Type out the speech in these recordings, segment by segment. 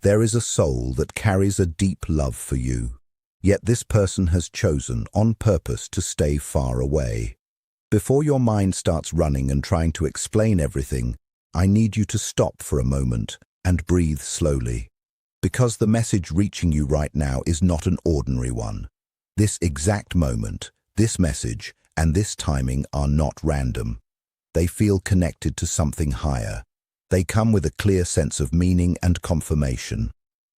There is a soul that carries a deep love for you. Yet this person has chosen on purpose to stay far away. Before your mind starts running and trying to explain everything, I need you to stop for a moment and breathe slowly. Because the message reaching you right now is not an ordinary one. This exact moment, this message, and this timing are not random. They feel connected to something higher. They come with a clear sense of meaning and confirmation.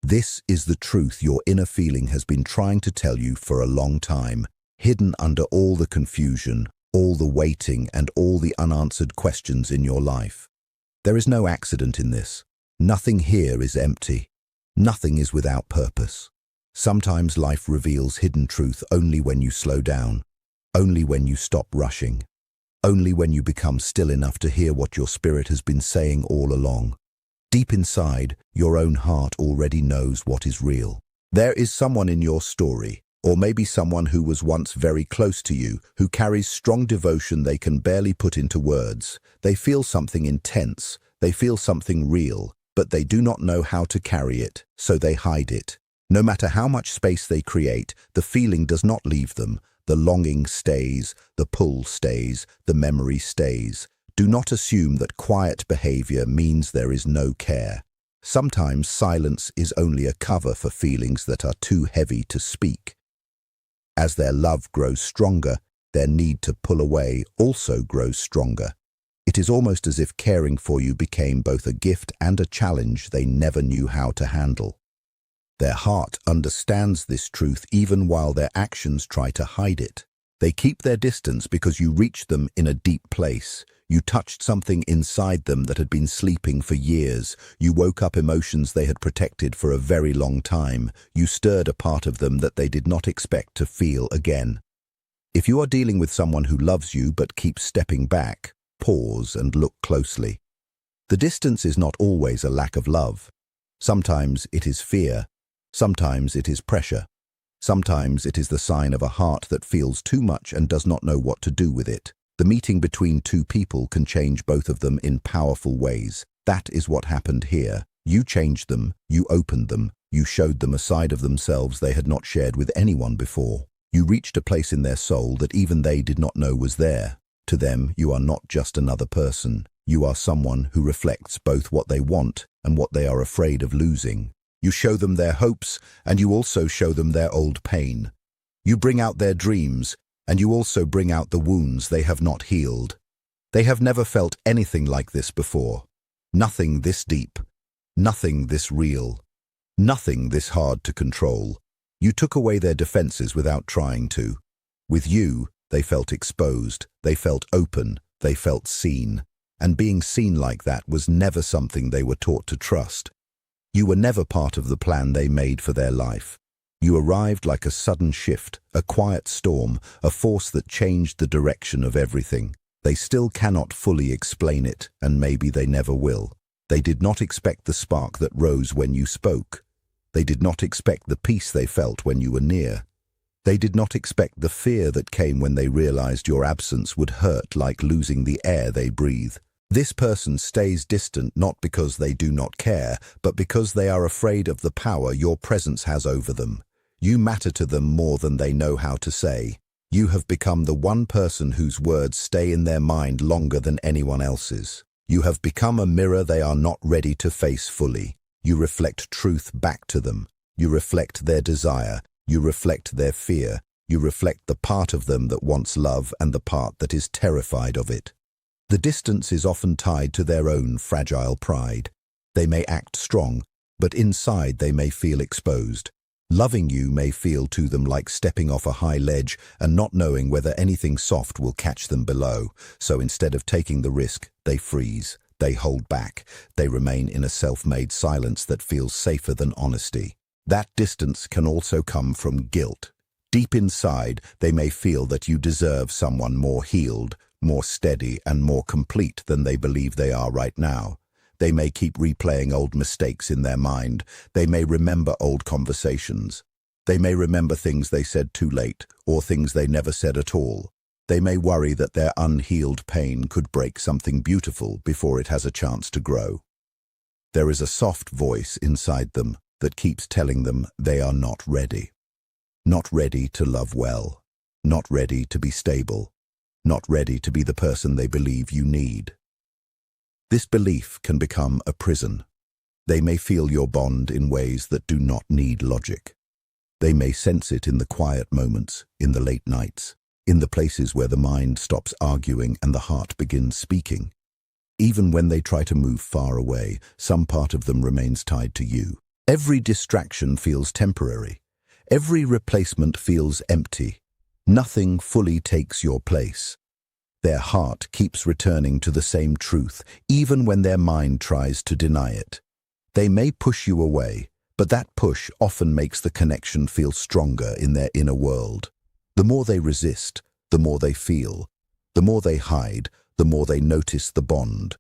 This is the truth your inner feeling has been trying to tell you for a long time, hidden under all the confusion, all the waiting, and all the unanswered questions in your life. There is no accident in this. Nothing here is empty. Nothing is without purpose. Sometimes life reveals hidden truth only when you slow down, only when you stop rushing, only when you become still enough to hear what your spirit has been saying all along. Deep inside, your own heart already knows what is real. There is someone in your story, or maybe someone who was once very close to you, who carries strong devotion they can barely put into words. They feel something intense, they feel something real, but they do not know how to carry it, so they hide it. No matter how much space they create, the feeling does not leave them. The longing stays, the pull stays, the memory stays. Do not assume that quiet behavior means there is no care. Sometimes silence is only a cover for feelings that are too heavy to speak. As their love grows stronger, their need to pull away also grows stronger. It is almost as if caring for you became both a gift and a challenge they never knew how to handle. Their heart understands this truth even while their actions try to hide it. They keep their distance because you reached them in a deep place. You touched something inside them that had been sleeping for years. You woke up emotions they had protected for a very long time. You stirred a part of them that they did not expect to feel again. If you are dealing with someone who loves you but keeps stepping back, pause and look closely. The distance is not always a lack of love. Sometimes it is fear. Sometimes it is pressure. Sometimes it is the sign of a heart that feels too much and does not know what to do with it. The meeting between two people can change both of them in powerful ways. That is what happened here. You changed them, you opened them, you showed them a side of themselves they had not shared with anyone before. You reached a place in their soul that even they did not know was there. To them, you are not just another person. You are someone who reflects both what they want and what they are afraid of losing. You show them their hopes, and you also show them their old pain. You bring out their dreams, and you also bring out the wounds they have not healed. They have never felt anything like this before. Nothing this deep. Nothing this real. Nothing this hard to control. You took away their defenses without trying to. With you, they felt exposed, they felt open, they felt seen. And being seen like that was never something they were taught to trust. You were never part of the plan they made for their life. You arrived like a sudden shift, a quiet storm, a force that changed the direction of everything. They still cannot fully explain it, and maybe they never will. They did not expect the spark that rose when you spoke. They did not expect the peace they felt when you were near. They did not expect the fear that came when they realized your absence would hurt like losing the air they breathe. This person stays distant not because they do not care, but because they are afraid of the power your presence has over them. You matter to them more than they know how to say. You have become the one person whose words stay in their mind longer than anyone else's. You have become a mirror they are not ready to face fully. You reflect truth back to them. You reflect their desire. You reflect their fear. You reflect the part of them that wants love and the part that is terrified of it. The distance is often tied to their own fragile pride. They may act strong, but inside they may feel exposed. Loving you may feel to them like stepping off a high ledge and not knowing whether anything soft will catch them below. So instead of taking the risk, they freeze, they hold back, they remain in a self-made silence that feels safer than honesty. That distance can also come from guilt. Deep inside, they may feel that you deserve someone more healed, more steady, and more complete than they believe they are right now. They may keep replaying old mistakes in their mind. They may remember old conversations. They may remember things they said too late, or things they never said at all. They may worry that their unhealed pain could break something beautiful before it has a chance to grow. There is a soft voice inside them that keeps telling them they are not ready. Not ready to love well. Not ready to be stable. Not ready to be the person they believe you need. This belief can become a prison. They may feel your bond in ways that do not need logic. They may sense it in the quiet moments, in the late nights, in the places where the mind stops arguing and the heart begins speaking. Even when they try to move far away, some part of them remains tied to you. Every distraction feels temporary. Every replacement feels empty. Nothing fully takes your place. Their heart keeps returning to the same truth, even when their mind tries to deny it. They may push you away, but that push often makes the connection feel stronger in their inner world. The more they resist, the more they feel. The more they hide, the more they notice the bond.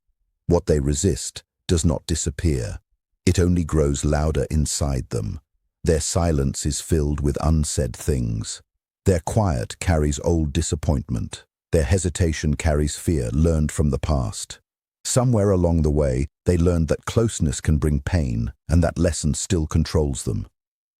What they resist does not disappear. It only grows louder inside them. Their silence is filled with unsaid things. Their quiet carries old disappointment. Their hesitation carries fear learned from the past. Somewhere along the way, they learned that closeness can bring pain, and that lesson still controls them.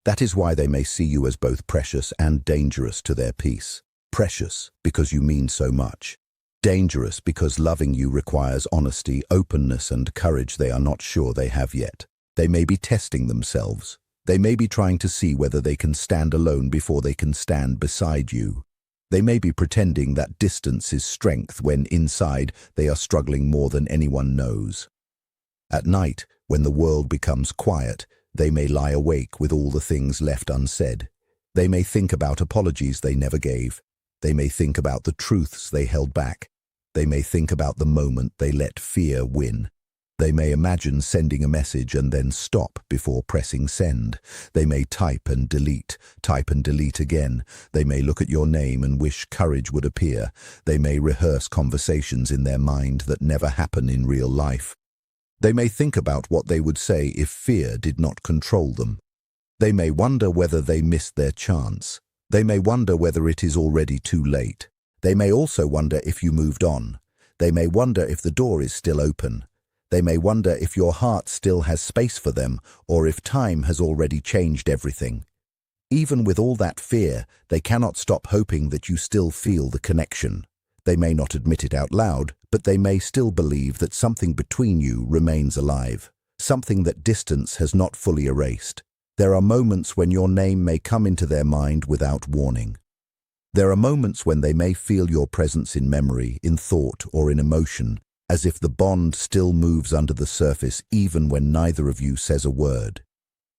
That is why they may see you as both precious and dangerous to their peace. Precious because you mean so much. Dangerous because loving you requires honesty, openness, and courage they are not sure they have yet. They may be testing themselves. They may be trying to see whether they can stand alone before they can stand beside you. They may be pretending that distance is strength when inside they are struggling more than anyone knows. At night, when the world becomes quiet, they may lie awake with all the things left unsaid. They may think about apologies they never gave. They may think about the truths they held back. They may think about the moment they let fear win. They may imagine sending a message and then stop before pressing send. They may type and delete again. They may look at your name and wish courage would appear. They may rehearse conversations in their mind that never happen in real life. They may think about what they would say if fear did not control them. They may wonder whether they missed their chance. They may wonder whether it is already too late. They may also wonder if you moved on. They may wonder if the door is still open. They may wonder if your heart still has space for them, or if time has already changed everything. Even with all that fear, they cannot stop hoping that you still feel the connection. They may not admit it out loud, but they may still believe that something between you remains alive, something that distance has not fully erased. There are moments when your name may come into their mind without warning. There are moments when they may feel your presence in memory, in thought, or in emotion, as if the bond still moves under the surface even when neither of you says a word.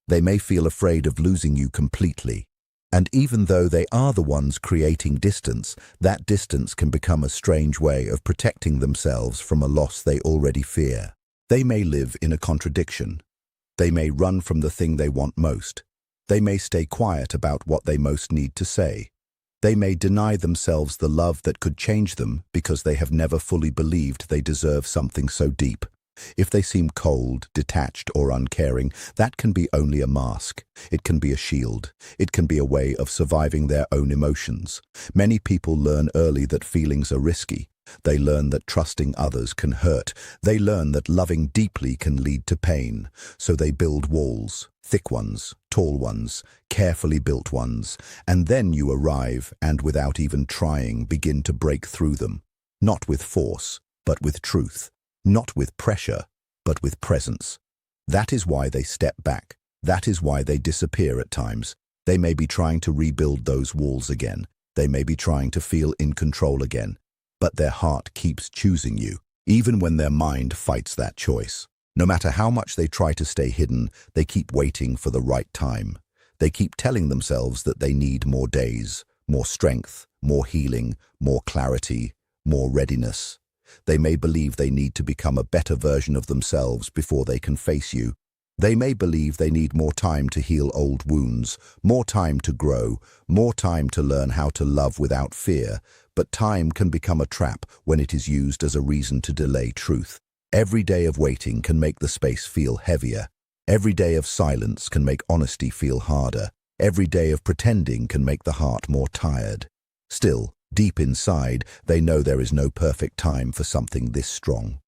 They may feel afraid of losing you completely. And even though they are the ones creating distance, that distance can become a strange way of protecting themselves from a loss they already fear. They may live in a contradiction. They may run from the thing they want most. They may stay quiet about what they most need to say. They may deny themselves the love that could change them because they have never fully believed they deserve something so deep. If they seem cold, detached, or uncaring, that can be only a mask. It can be a shield. It can be a way of surviving their own emotions. Many people learn early that feelings are risky. They learn that trusting others can hurt. They learn that loving deeply can lead to pain. So they build walls, thick ones, tall ones, carefully built ones. And then you arrive and, without even trying, begin to break through them. Not with force, but with truth. Not with pressure, but with presence. That is why they step back. That is why they disappear at times. They may be trying to rebuild those walls again. They may be trying to feel in control again. But their heart keeps choosing you, even when their mind fights that choice. No matter how much they try to stay hidden, they keep waiting for the right time. They keep telling themselves that they need more days, more strength, more healing, more clarity, more readiness. They may believe they need to become a better version of themselves before they can face you. They may believe they need more time to heal old wounds, more time to grow, more time to learn how to love without fear. But time can become a trap when it is used as a reason to delay truth. Every day of waiting can make the space feel heavier. Every day of silence can make honesty feel harder. Every day of pretending can make the heart more tired. Still, deep inside, they know there is no perfect time for something this strong.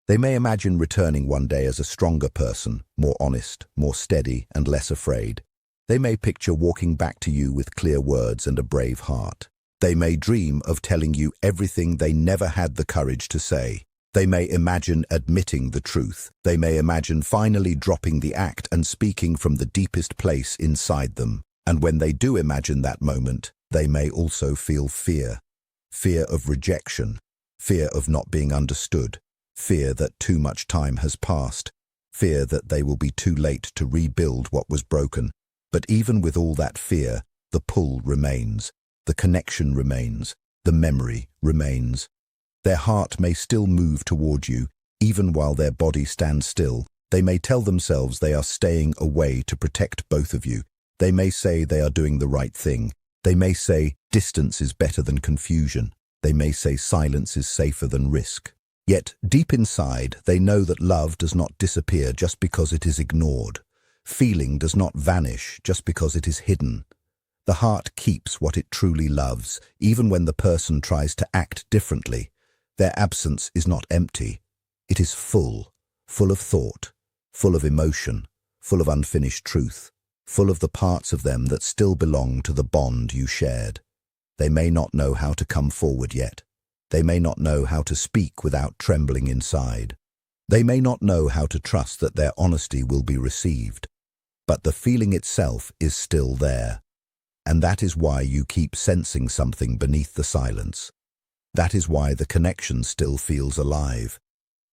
They may imagine returning one day as a stronger person, more honest, more steady, and less afraid. They may picture walking back to you with clear words and a brave heart. They may dream of telling you everything they never had the courage to say. They may imagine admitting the truth. They may imagine finally dropping the act and speaking from the deepest place inside them. And when they do imagine that moment, they may also feel fear. Fear of rejection, fear of not being understood, fear that too much time has passed, fear that they will be too late to rebuild what was broken. But even with all that fear, the pull remains, the connection remains, the memory remains. Their heart may still move toward you, even while their body stands still. They may tell themselves they are staying away to protect both of you. They may say they are doing the right thing. They may say distance is better than confusion. They may say silence is safer than risk. Yet, deep inside, they know that love does not disappear just because it is ignored. Feeling does not vanish just because it is hidden. The heart keeps what it truly loves, even when the person tries to act differently. Their absence is not empty. It is full of thought, full of emotion, full of unfinished truth, full of the parts of them that still belong to the bond you shared. They may not know how to come forward yet. They may not know how to speak without trembling inside. They may not know how to trust that their honesty will be received. But the feeling itself is still there. And that is why you keep sensing something beneath the silence. That is why the connection still feels alive.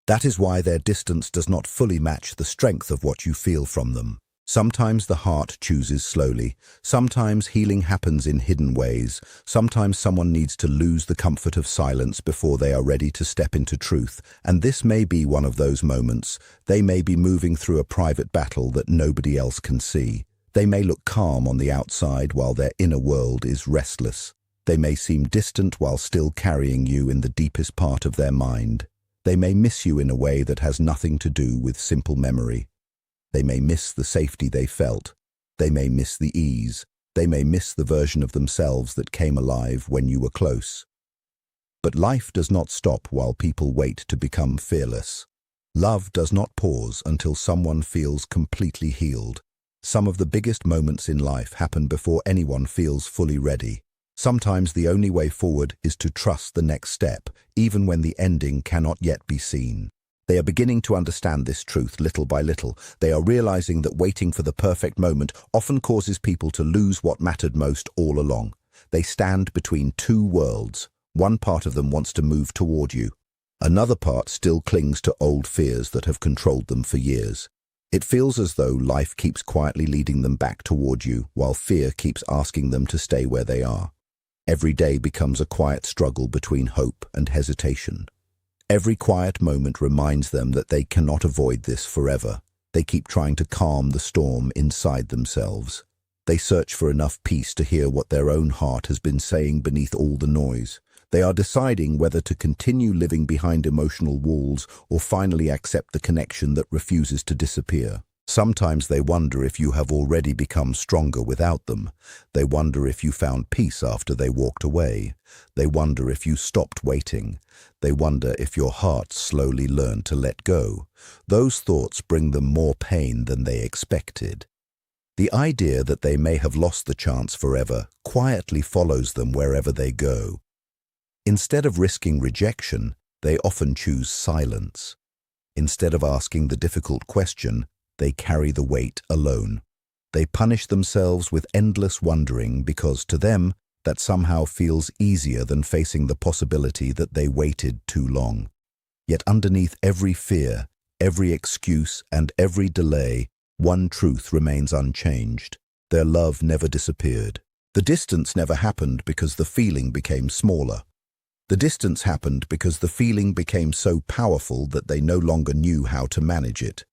That is why their distance does not fully match the strength of what you feel from them. Sometimes the heart chooses slowly. Sometimes healing happens in hidden ways. Sometimes someone needs to lose the comfort of silence before they are ready to step into truth. And this may be one of those moments. They may be moving through a private battle that nobody else can see. They may look calm on the outside while their inner world is restless. They may seem distant while still carrying you in the deepest part of their mind. They may miss you in a way that has nothing to do with simple memory. They may miss the safety they felt. They may miss the ease. They may miss the version of themselves that came alive when you were close. But life does not stop while people wait to become fearless. Love does not pause until someone feels completely healed. Some of the biggest moments in life happen before anyone feels fully ready. Sometimes the only way forward is to trust the next step, even when the ending cannot yet be seen. They are beginning to understand this truth little by little. They are realizing that waiting for the perfect moment often causes people to lose what mattered most all along. They stand between two worlds. One part of them wants to move toward you. Another part still clings to old fears that have controlled them for years. It feels as though life keeps quietly leading them back toward you, while fear keeps asking them to stay where they are. Every day becomes a quiet struggle between hope and hesitation. Every quiet moment reminds them that they cannot avoid this forever. They keep trying to calm the storm inside themselves. They search for enough peace to hear what their own heart has been saying beneath all the noise. They are deciding whether to continue living behind emotional walls or finally accept the connection that refuses to disappear. Sometimes they wonder if you have already become stronger without them. They wonder if you found peace after they walked away. They wonder if you stopped waiting. They wonder if your heart slowly learned to let go. Those thoughts bring them more pain than they expected. The idea that they may have lost the chance forever quietly follows them wherever they go. Instead of risking rejection, they often choose silence. Instead of asking the difficult question, they carry the weight alone. They punish themselves with endless wondering because to them, that somehow feels easier than facing the possibility that they waited too long. Yet underneath every fear, every excuse, and every delay, one truth remains unchanged. Their love never disappeared. The distance never happened because the feeling became smaller. The distance happened because the feeling became so powerful that they no longer knew how to manage it.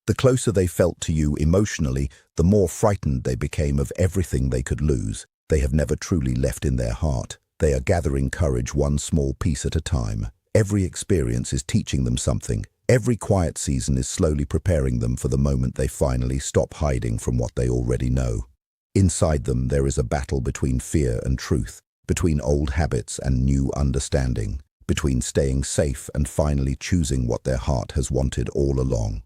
The closer they felt to you emotionally, the more frightened they became of everything they could lose. They have never truly left in their heart. They are gathering courage one small piece at a time. Every experience is teaching them something. Every quiet season is slowly preparing them for the moment they finally stop hiding from what they already know. Inside them, there is a battle between fear and truth, between old habits and new understanding, between staying safe and finally choosing what their heart has wanted all along.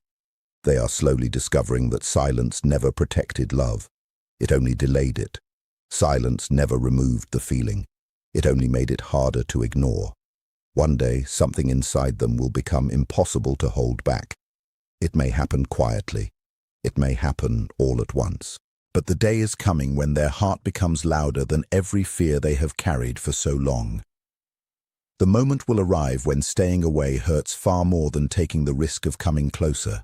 They are slowly discovering that silence never protected love. It only delayed it. Silence never removed the feeling. It only made it harder to ignore. One day, something inside them will become impossible to hold back. It may happen quietly. It may happen all at once. But the day is coming when their heart becomes louder than every fear they have carried for so long. The moment will arrive when staying away hurts far more than taking the risk of coming closer.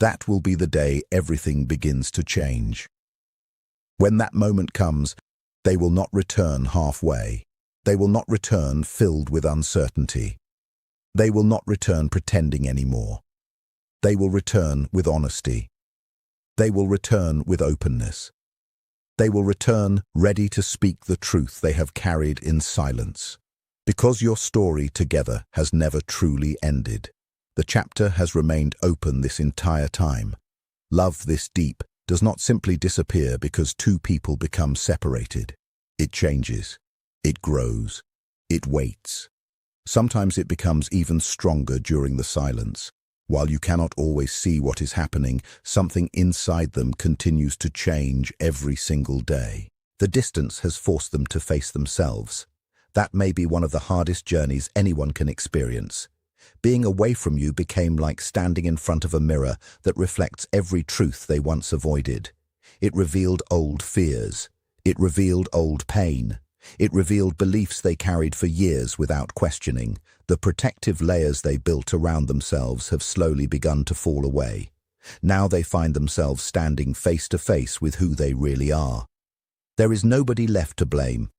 That will be the day everything begins to change. When that moment comes, they will not return halfway. They will not return filled with uncertainty. They will not return pretending anymore. They will return with honesty. They will return with openness. They will return ready to speak the truth they have carried in silence. Because your story together has never truly ended. The chapter has remained open this entire time. Love this deep does not simply disappear because two people become separated. It changes. It grows. It waits. Sometimes it becomes even stronger during the silence. While you cannot always see what is happening, something inside them continues to change every single day. The distance has forced them to face themselves. That may be one of the hardest journeys anyone can experience. Being away from you became like standing in front of a mirror that reflects every truth they once avoided. It revealed old fears. It revealed old pain. It revealed beliefs they carried for years without questioning. The protective layers they built around themselves have slowly begun to fall away. Now they find themselves standing face to face with who they really are. There is nobody left to blame.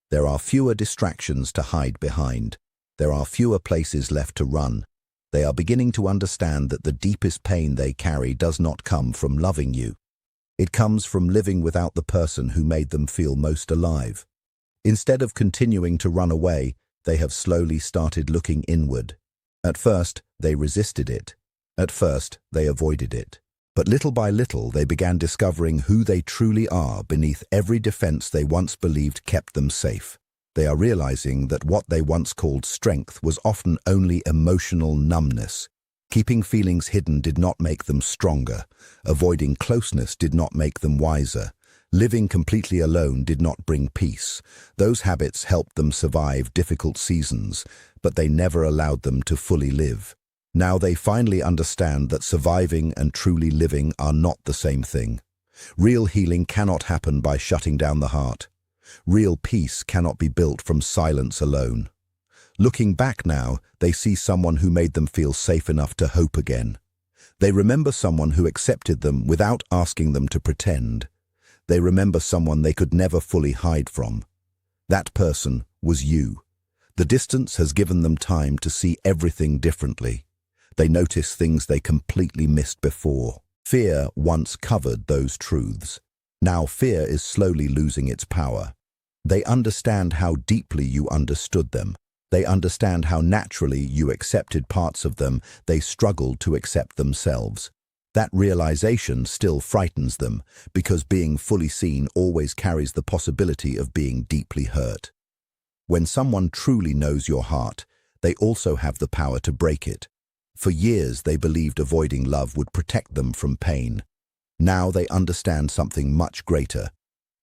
There are fewer distractions to hide behind. There are fewer places left to run. They are beginning to understand that the deepest pain they carry does not come from loving you. It comes from living without the person who made them feel most alive. Instead of continuing to run away, they have slowly started looking inward. At first, they resisted it. At first, they avoided it. But little by little, they began discovering who they truly are beneath every defense they once believed kept them safe. They are realizing that what they once called strength was often only emotional numbness. Keeping feelings hidden did not make them stronger. Avoiding closeness did not make them wiser. Living completely alone did not bring peace. Those habits helped them survive difficult seasons, but they never allowed them to fully live. Now they finally understand that surviving and truly living are not the same thing. Real healing cannot happen by shutting down the heart. Real peace cannot be built from silence alone. Looking back now, they see someone who made them feel safe enough to hope again. They remember someone who accepted them without asking them to pretend. They remember someone they could never fully hide from. That person was you. The distance has given them time to see everything differently. They notice things they completely missed before. Fear once covered those truths. Now fear is slowly losing its power. They understand how deeply you understood them. They understand how naturally you accepted parts of them they struggled to accept themselves. That realization still frightens them, because being fully seen always carries the possibility of being deeply hurt. When someone truly knows your heart, they also have the power to break it. For years they believed avoiding love would protect them from pain. Now they understand something much greater.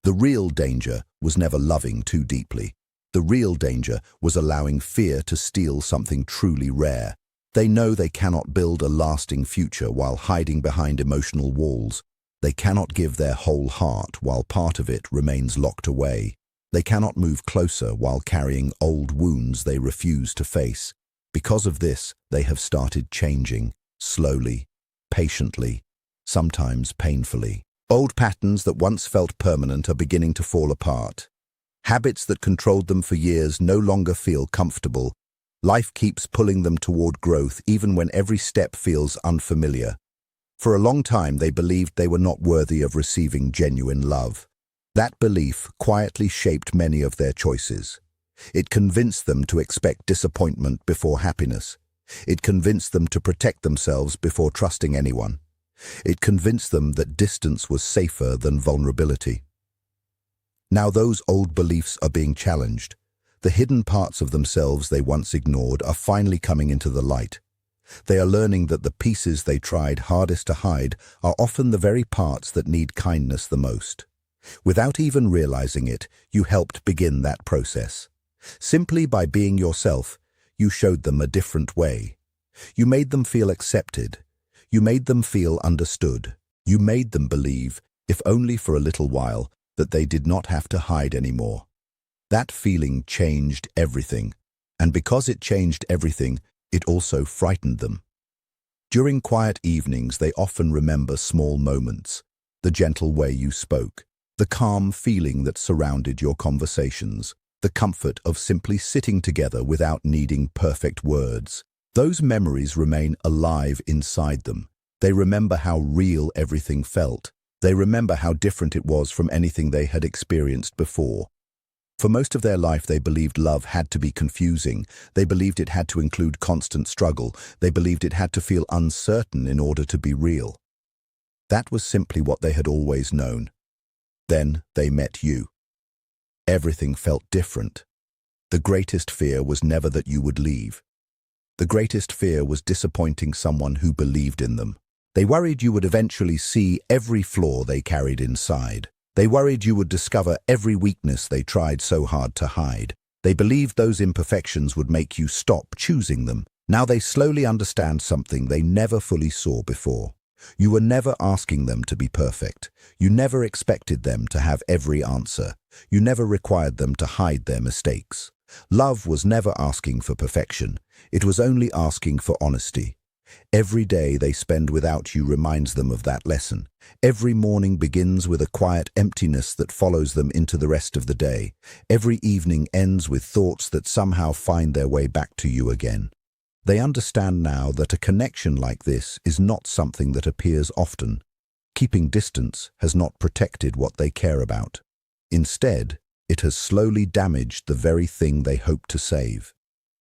The real danger was never loving too deeply. The real danger was allowing fear to steal something truly rare. They know they cannot build a lasting future while hiding behind emotional walls. They cannot give their whole heart while part of it remains locked away. They cannot move closer while carrying old wounds they refuse to face. Because of this, they have started changing, slowly, patiently, sometimes painfully. Old patterns that once felt permanent are beginning to fall apart. Habits that controlled them for years no longer feel comfortable. Life keeps pulling them toward growth even when every step feels unfamiliar. For a long time, they believed they were not worthy of receiving genuine love. That belief quietly shaped many of their choices. It convinced them to expect disappointment before happiness. It convinced them to protect themselves before trusting anyone. It convinced them that distance was safer than vulnerability. Now those old beliefs are being challenged. The hidden parts of themselves they once ignored are finally coming into the light. They are learning that the pieces they tried hardest to hide are often the very parts that need kindness the most. Without even realizing it, you helped begin that process. Simply by being yourself, you showed them a different way. You made them feel accepted. You made them feel understood. You made them believe, if only for a little while, that they did not have to hide anymore. That feeling changed everything, and because it changed everything, it also frightened them. During quiet evenings, they often remember small moments, the gentle way you spoke, the calm feeling that surrounded your conversations, the comfort of simply sitting together without needing perfect words. Those memories remain alive inside them. They remember how real everything felt. They remember how different it was from anything they had experienced before. For most of their life, they believed love had to be confusing. They believed it had to include constant struggle. They believed it had to feel uncertain in order to be real. That was simply what they had always known. Then they met you. Everything felt different. The greatest fear was never that you would leave. The greatest fear was disappointing someone who believed in them. They worried you would eventually see every flaw they carried inside. They worried you would discover every weakness they tried so hard to hide. They believed those imperfections would make you stop choosing them. Now they slowly understand something they never fully saw before. You were never asking them to be perfect. You never expected them to have every answer. You never required them to hide their mistakes. Love was never asking for perfection. It was only asking for honesty. Every day they spend without you reminds them of that lesson. Every morning begins with a quiet emptiness that follows them into the rest of the day. Every evening ends with thoughts that somehow find their way back to you again. They understand now that a connection like this is not something that appears often. Keeping distance has not protected what they care about. Instead, it has slowly damaged the very thing they hope to save.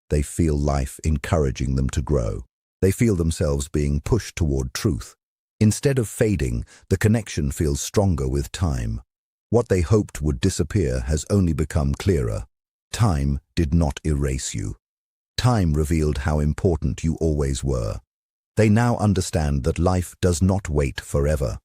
They feel life encouraging them to grow. They feel themselves being pushed toward truth. Instead of fading, the connection feels stronger with time. What they hoped would disappear has only become clearer. Time did not erase you. Time revealed how important you always were. They now understand that life does not wait forever.